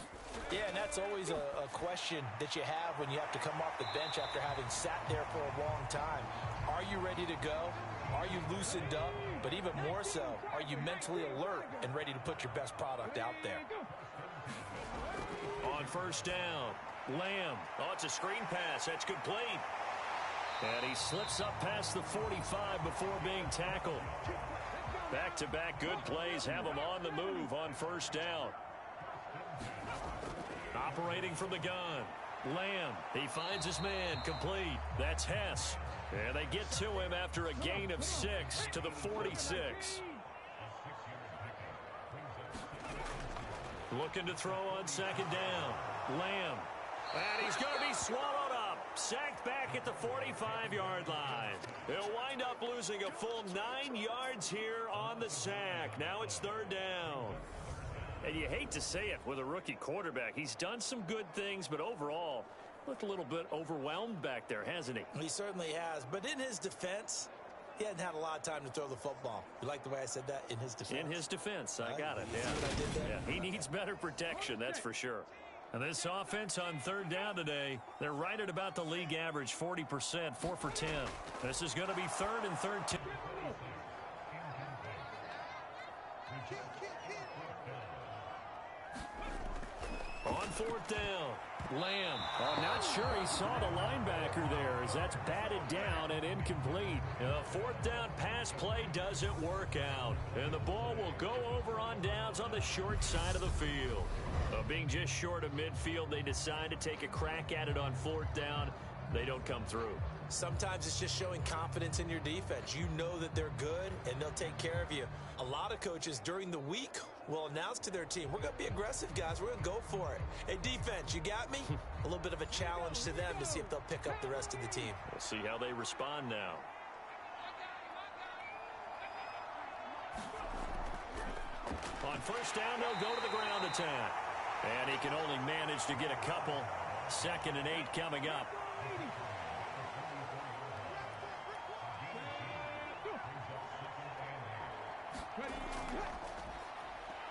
Yeah, and that's always a question that you have when you have to come off the bench after having sat there for a long time. Are you ready to go? Are you loosened up? But even more so, are you mentally alert and ready to put your best product out there? On 1st down, Lamb. Oh, it's a screen pass. That's complete. And he slips up past the 45 before being tackled. Back-to-back good plays have him on the move on 1st down. Operating from the gun. Lamb. He finds his man. Complete. That's Hess. And they get to him after a gain of 6 to the 46. Looking to throw on 2nd down. Lamb. And he's going to be swallowed up. Sacked back at the 45-yard line. He'll wind up losing a full 9 yards here on the sack. Now it's 3rd down. And you hate to say it with a rookie quarterback. He's done some good things, but overall, looked a little bit overwhelmed back there, hasn't he? He certainly has. But in his defense, he hadn't had a lot of time to throw the football. You like the way I said that? In his defense? In his defense. I got it. See what I did there? Yeah, he needs better protection, that's for sure. And this offense on 3rd down today, they're right at about the league average, 40%, 4 for 10. This is going to be 3rd and 13. On 4th down, Lamb. I'm not sure he saw the linebacker there as that's batted down and incomplete. A 4th down pass play doesn't work out. And the ball will go over on downs on the short side of the field. Being just short of midfield, they decide to take a crack at it on 4th down. They don't come through. Sometimes it's just showing confidence in your defense. You know that they're good, and they'll take care of you. A lot of coaches during the week will announce to their team, we're going to be aggressive, guys. We're going to go for it. Hey, defense, you got me? A little bit of a challenge to them to see if they'll pick up the rest of the team. We'll see how they respond now. On 1st down, they'll go to the ground attack. And he can only manage to get a couple. 2nd and 8 coming up.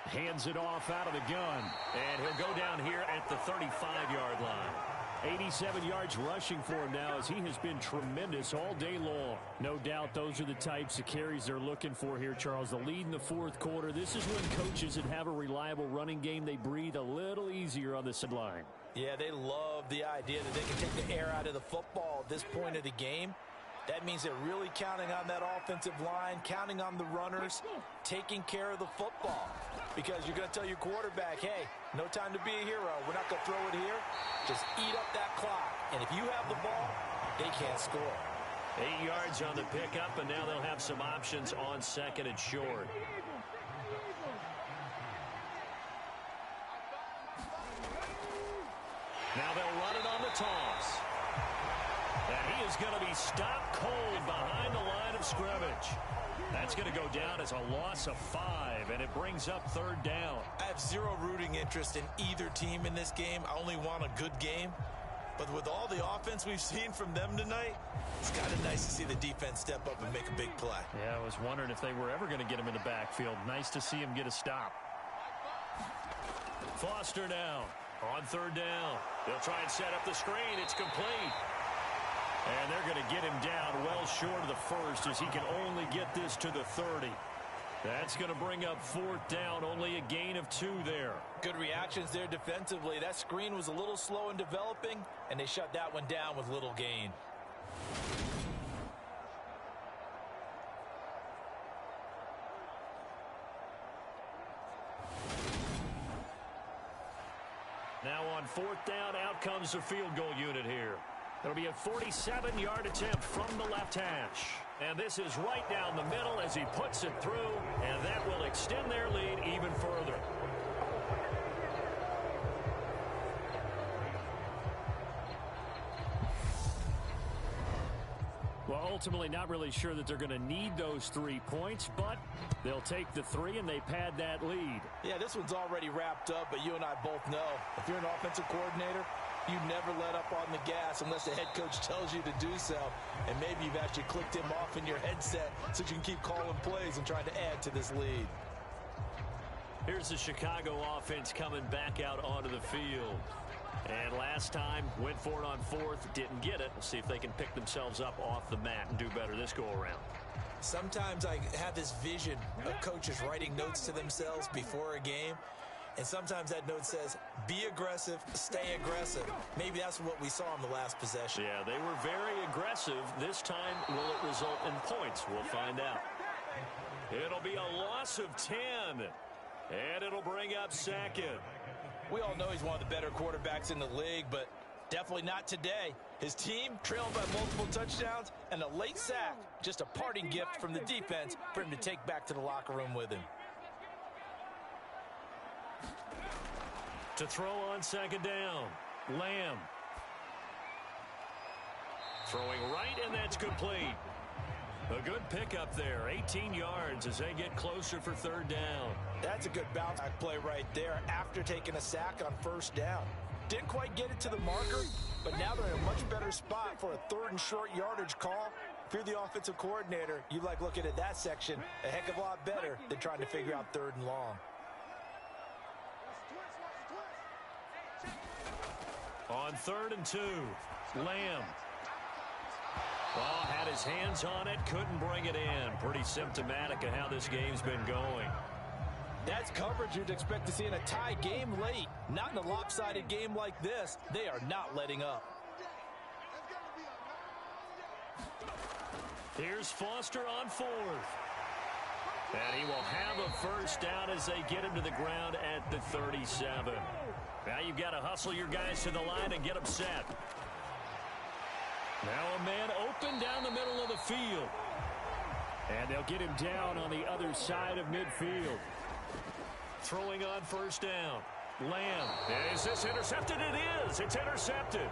Hands it off out of the gun. And he'll go down here at the 35-yard line. 87 yards rushing for him now as he has been tremendous all day long. No doubt those are the types of carries they're looking for here, Charles. The lead in the 4th quarter. This is when coaches that have a reliable running game, they breathe a little easier on the sideline. Yeah, they love the idea that they can take the air out of the football at this point of the game. That means they're really counting on that offensive line, counting on the runners, taking care of the football. Because you're going to tell your quarterback, hey, no time to be a hero. We're not going to throw it here. Just eat up that clock. And if you have the ball, they can't score. 8 yards on the pickup, and now they'll have some options on second and short. Now they'll run it on the toss. And he is going to be stopped cold behind the line of scrimmage. That's going to go down as a loss of 5, and it brings up third down. I have zero rooting interest in either team in this game. I only want a good game. But with all the offense we've seen from them tonight, it's kind of nice to see the defense step up and make a big play. Yeah, I was wondering if they were ever going to get him in the backfield. Nice to see him get a stop. Foster now on third down. They'll try and set up the screen. It's complete. And they're going to get him down well short of the first as he can only get this to the 30. That's going to bring up fourth down, only a gain of 2 there. Good reactions there defensively. That screen was a little slow in developing, and they shut that one down with little gain. Now on fourth down, out comes the field goal unit here. It'll be a 47-yard attempt from the left hash. And this is right down the middle as he puts it through, and that will extend their lead even further. Well, ultimately not really sure that they're going to need those 3 points, but they'll take the 3 and they pad that lead. Yeah, this one's already wrapped up, but you and I both know if you're an offensive coordinator, you never let up on the gas unless the head coach tells you to do so. And maybe you've actually clicked him off in your headset so you can keep calling plays and trying to add to this lead. Here's the Chicago offense coming back out onto the field. And last time, went for it on fourth, didn't get it. We'll see if they can pick themselves up off the mat and do better this go-around. Sometimes I have this vision of coaches writing notes to themselves before a game. And sometimes that note says, be aggressive, stay aggressive. Maybe that's what we saw in the last possession. Yeah, they were very aggressive. This time, will it result in points? We'll find out. It'll be a loss of 10. And it'll bring up second. We all know he's one of the better quarterbacks in the league, but definitely not today. His team trailed by multiple touchdowns and a late sack. Just a parting gift from the defense for him to take back to the locker room with him. To throw on second down, Lamb. Throwing right, and that's complete. A good pickup there, 18 yards as they get closer for third down. That's a good bounce back play right there after taking a sack on first down. Didn't quite get it to the marker, but now they're in a much better spot for a third and short yardage call. If you're the offensive coordinator, you like looking at that section a heck of a lot better than trying to figure out third and long. On 3rd and 2, Lamb. Well, had his hands on it, couldn't bring it in. Pretty symptomatic of how this game's been going. That's coverage you'd expect to see in a tie game late. Not in a lopsided game like this. They are not letting up. Here's Foster on 4th. And he will have a first down as they get him to the ground at the 37. Now you've got to hustle your guys to the line and get them set. Now a man open down the middle of the field. And they'll get him down on the other side of midfield. Throwing on first down. Lamb. Is this intercepted? It is. It's intercepted.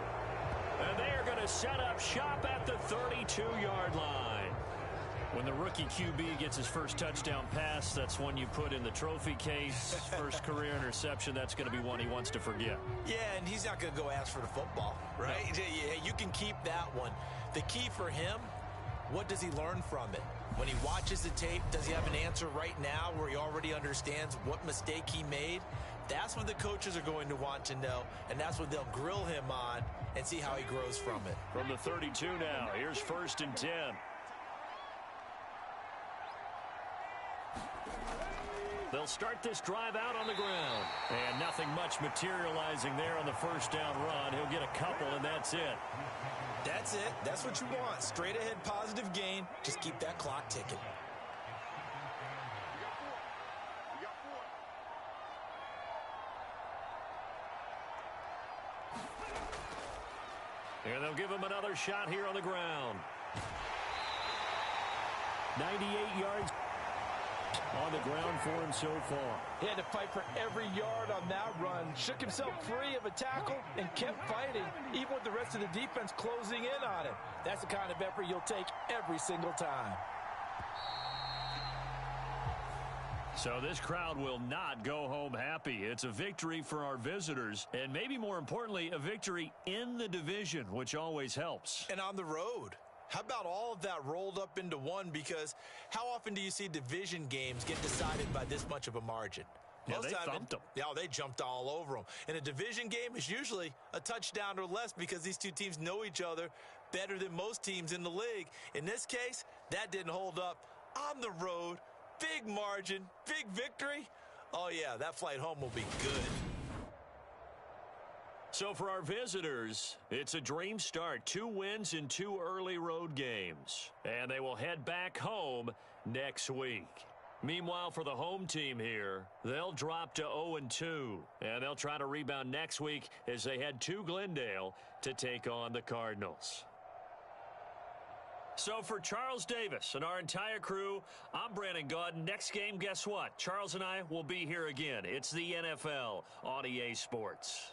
And they are going to set up shop at the 32-yard line. When the rookie QB gets his first touchdown pass, that's one you put in the trophy case. First career interception, that's going to be one he wants to forget. Yeah, and he's not going to go ask for the football, right? No. Yeah, you can keep that one. The key for him, what does he learn from it? When he watches the tape, does he have an answer right now where he already understands what mistake he made? That's what the coaches are going to want to know, and that's what they'll grill him on and see how he grows from it. From the 32 now, here's 1st and 10. They'll start this drive out on the ground. And nothing much materializing there on the first down run. He'll get a couple, and that's it. That's it. That's what you want. Straight ahead positive gain. Just keep that clock ticking. And they'll give him another shot here on the ground. 98 yards on the ground for him so far. He had to fight for every yard on that run. Shook himself free of a tackle and kept fighting, even with the rest of the defense closing in on him. That's the kind of effort you'll take every single time. So this crowd will not go home happy. It's a victory for our visitors, and maybe more importantly, a victory in the division, which always helps. And on the road. How about all of that rolled up into one? Because how often do you see division games get decided by this much of a margin? Yeah, they thumped them. Yeah, they jumped all over them. And a division game is usually a touchdown or less because these two teams know each other better than most teams in the league. In this case, that didn't hold up. On the road, big margin, big victory. Oh, yeah, that flight home will be good. So for our visitors, it's a dream start. 2 wins in 2 early road games. And they will head back home next week. Meanwhile, for the home team here, they'll drop to 0-2. And they'll try to rebound next week as they head to Glendale to take on the Cardinals. So for Charles Davis and our entire crew, I'm Brandon Gaudin. Next game, guess what? Charles and I will be here again. It's the NFL on EA Sports.